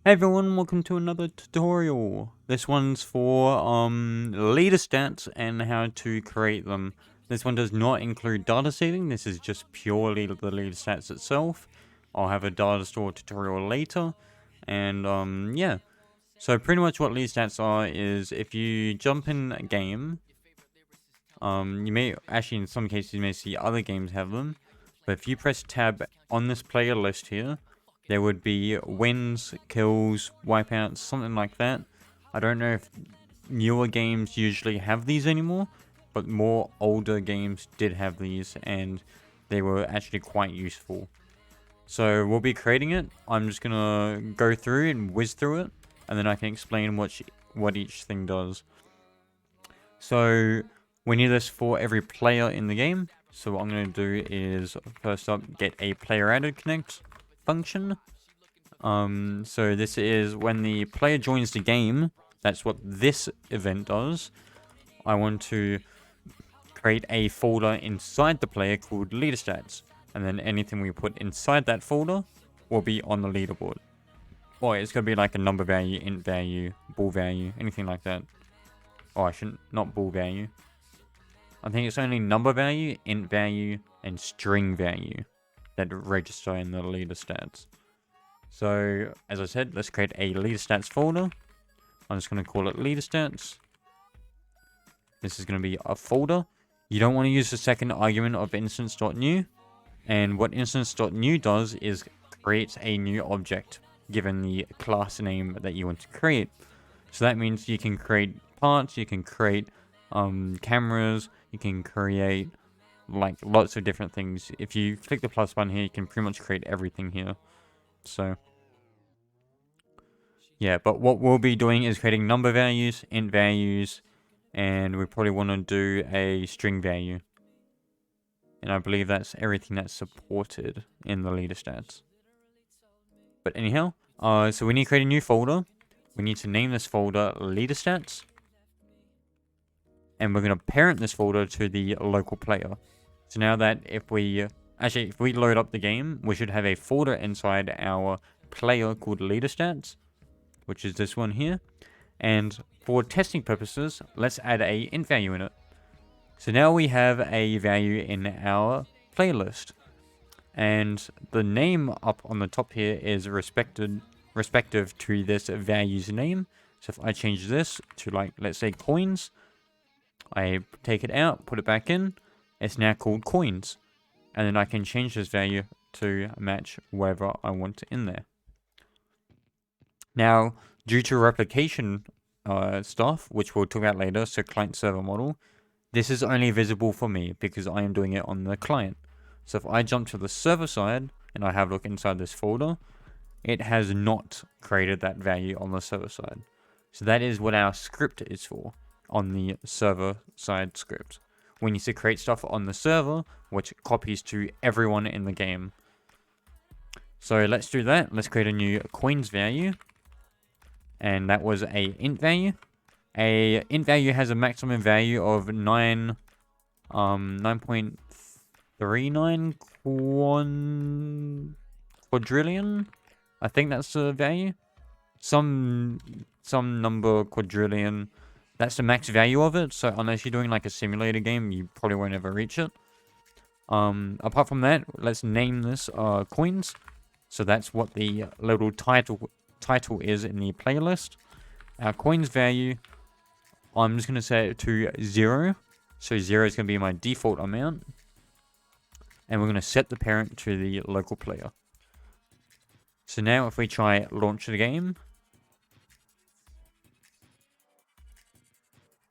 Hey everyone, welcome to another tutorial. This one's for leader stats and how to create them. This one does not include data seeding. This is just purely the leader stats itself. I'll have a data store tutorial later. And yeah. So pretty much what leader stats are is if you jump in a game, you may actually in some cases you may see other games have them. But if you press tab on this player list here, there would be wins, kills, wipeouts, something like that. I don't know if newer games usually have these anymore, but more older games did have these and they were actually quite useful. So we'll be creating it. I'm just gonna go through and whiz through it, and then I can explain what each thing does. So we need this for every player in the game. So what I'm going to do is first up get a player added connect function. So this is when the player joins the game. That's what this event does. I want to create a folder inside the player called Leaderstats, and then anything we put inside that folder will be on the leaderboard. Or it's going to be like a number value, int value, ball value, anything like that. Oh, I shouldn't, not ball value. I think it's only number value, int value, and string value that register in the leader stats. So, as I said, let's create a leader stats folder. I'm just going to call it leader stats. This is going to be a folder. You don't want to use the second argument of instance.new. And what instance.new does is creates a new object given the class name that you want to create. So that means you can create parts, you can create cameras, you can create like lots of different things. If you click the plus button here, you can pretty much create everything here. So yeah, but what we'll be doing is creating number values, int values, and we probably want to do a string value. And I believe that's everything that's supported in the leader stats. But anyhow, so we need to create a new folder. We need to name this folder leader stats. And we're going to parent this folder to the local player. So now that if we load up the game, we should have a folder inside our player called Leaderstats, which is this one here. And for testing purposes, let's add a int value in it. So now we have a value in our playlist. And the name up on the top here is respective to this value's name. So if I change this to like, let's say coins, I take it out, put it back in. It's now called coins. And then I can change this value to match whatever I want in there. Now, due to replication stuff, which we'll talk about later, so client-server model, this is only visible for me because I am doing it on the client. So if I jump to the server side and I have a look inside this folder, it has not created that value on the server side. So that is what our script is for on the server side script. We need to create stuff on the server, which copies to everyone in the game. So let's do that. Let's create a new coins value. And that was a int value. A int value has a maximum value of 9.39 quadrillion. I think that's the value. Some number quadrillion. That's the max value of it, so unless you're doing like a simulator game, you probably won't ever reach it. Apart from that, let's name this coins. So that's what the little title is in the playlist. Our coins value, I'm just going to set it to 0. So 0 is going to be my default amount. And we're going to set the parent to the local player. So now if we try launch the game,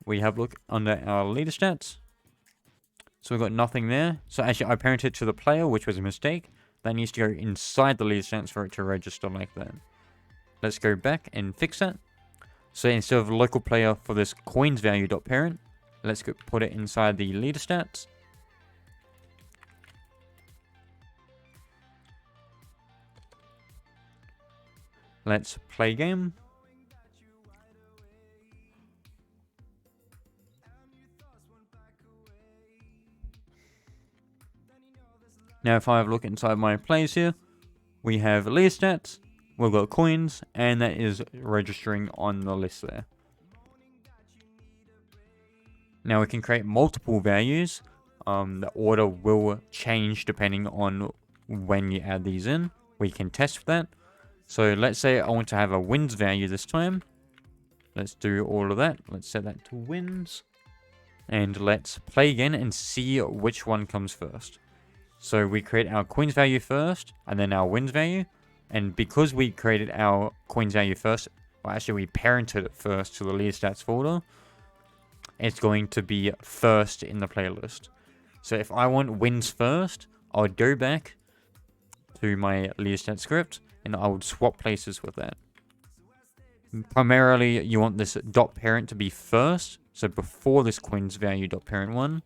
we have a look under our leader stats. So we've got nothing there. So actually I parented it to the player, which was a mistake. That needs to go inside the leader stats for it to register like that. Let's go back and fix that. So instead of local player for this coins value.parent, let's go put it inside the leader stats. Let's play game. Now if I have a look inside my plays here, we have leader stats, we've got coins, and that is registering on the list there. Now we can create multiple values. The order will change depending on when you add these in. We can test that. So let's say I want to have a wins value this time. Let's do all of that. Let's set that to wins. And let's play again and see which one comes first. So we create our coins value first, and then our wins value. And because we created our coins value first, well, actually we parented it first to the Leaderstats folder, it's going to be first in the playlist. So if I want wins first, I would go back to my Leaderstats script, and I would swap places with that. Primarily, you want this dot parent to be first, so before this coins value dot parent one.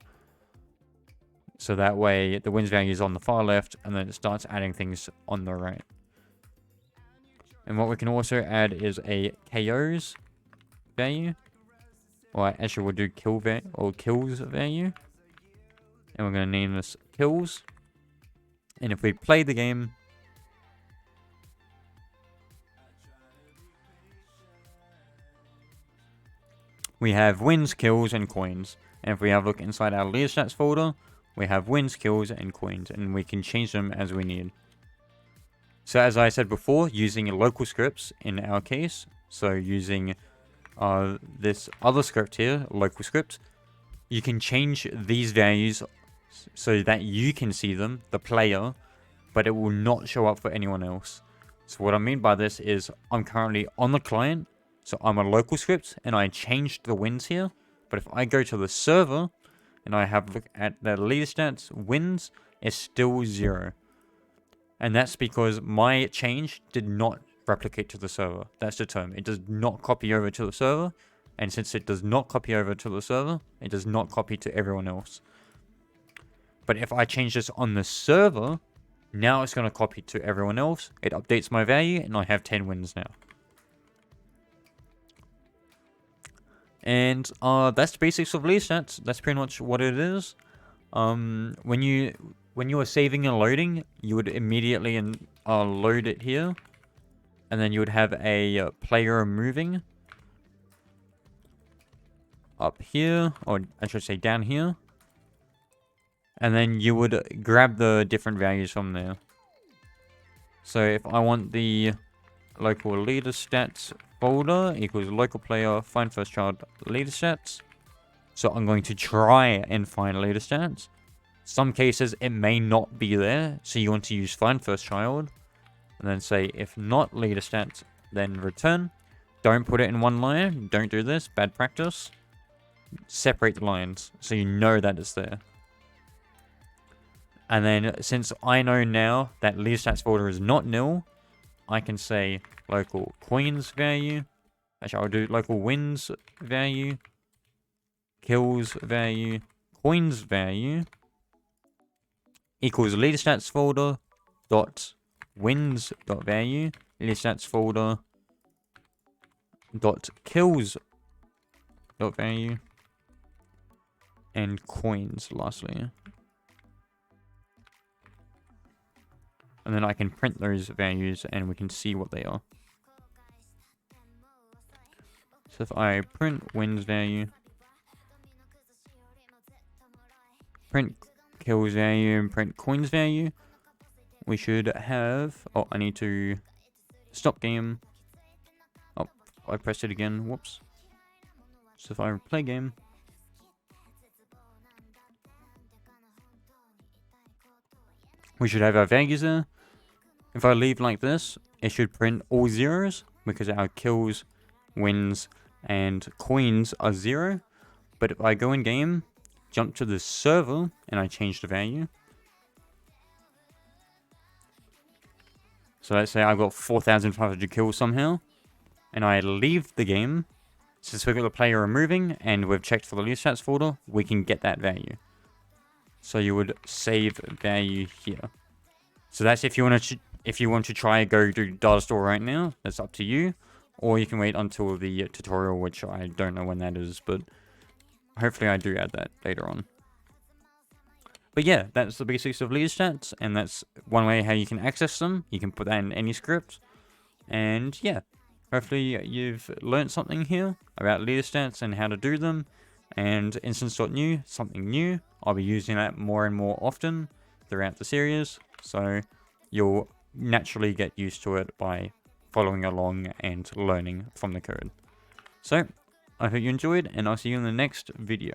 So that way, the wins value is on the far left, and then it starts adding things on the right. And what we can also add is a KOs value. Or actually, we'll do kills value. And we're going to name this kills. And if we play the game, we have wins, kills, and coins. And if we have a look inside our Leaderstats folder, we have wins, kills, and coins. And we can change them as we need. So as I said before, using local scripts in our case, so using this other script here, local script, you can change these values so that you can see them, the player, but it will not show up for anyone else. So what I mean by this is I'm currently on the client, so I'm a local script, and I changed the wins here, but if I go to the server, and I have a look at the Leaderstats wins, it's still 0. And that's because my change did not replicate to the server. That's the term. It does not copy over to the server. And since it does not copy over to the server, it does not copy to everyone else. But if I change this on the server, now it's going to copy to everyone else. It updates my value, and I have 10 wins now. And that's the basics of Leaderstats. That's pretty much what it is. When you are saving and loading, you would immediately load it here. And then you would have a player moving up here, or I should say down here. And then you would grab the different values from there. So if I want the local Leaderstats folder equals local player find first child Leaderstats. So I'm going to try and find Leaderstats. Some cases it may not be there, so you want to use find first child. And then say if not Leaderstats, then return. Don't put it in one line. Don't do this. Bad practice. Separate the lines so you know that it's there. And then since I know now that Leaderstats folder is not nil, I can say local coins value. Actually, I'll do local wins value, kills value, coins value equals Leaderstats folder dot wins dot value, Leaderstats folder dot kills dot value, and coins lastly. And then I can print those values and we can see what they are. So if I print wins value, print kills value, and print coins value, we should have... Oh, I need to stop game. Oh, I pressed it again. Whoops. So if I play game, we should have our values there. If I leave like this, it should print all zeros because our kills, wins, and coins are 0. But if I go in game, jump to the server, and I change the value. So let's say I've got 4,500 kills somehow, and I leave the game. Since we've got the player removing, and we've checked for the Leaderstats folder, we can get that value. So you would save value here. So that's if you want to try go to data store right now. That's up to you, or you can wait until the tutorial, which I don't know when that is, but hopefully I do add that later on. But yeah, that's the basics of Leaderstats, and that's one way how you can access them. You can put that in any script, And yeah, hopefully you've learned something here about Leaderstats and how to do them. And instance.new, something new. I'll be using that more and more often throughout the series. So you'll naturally get used to it by following along and learning from the code. So I hope you enjoyed, and I'll see you in the next video.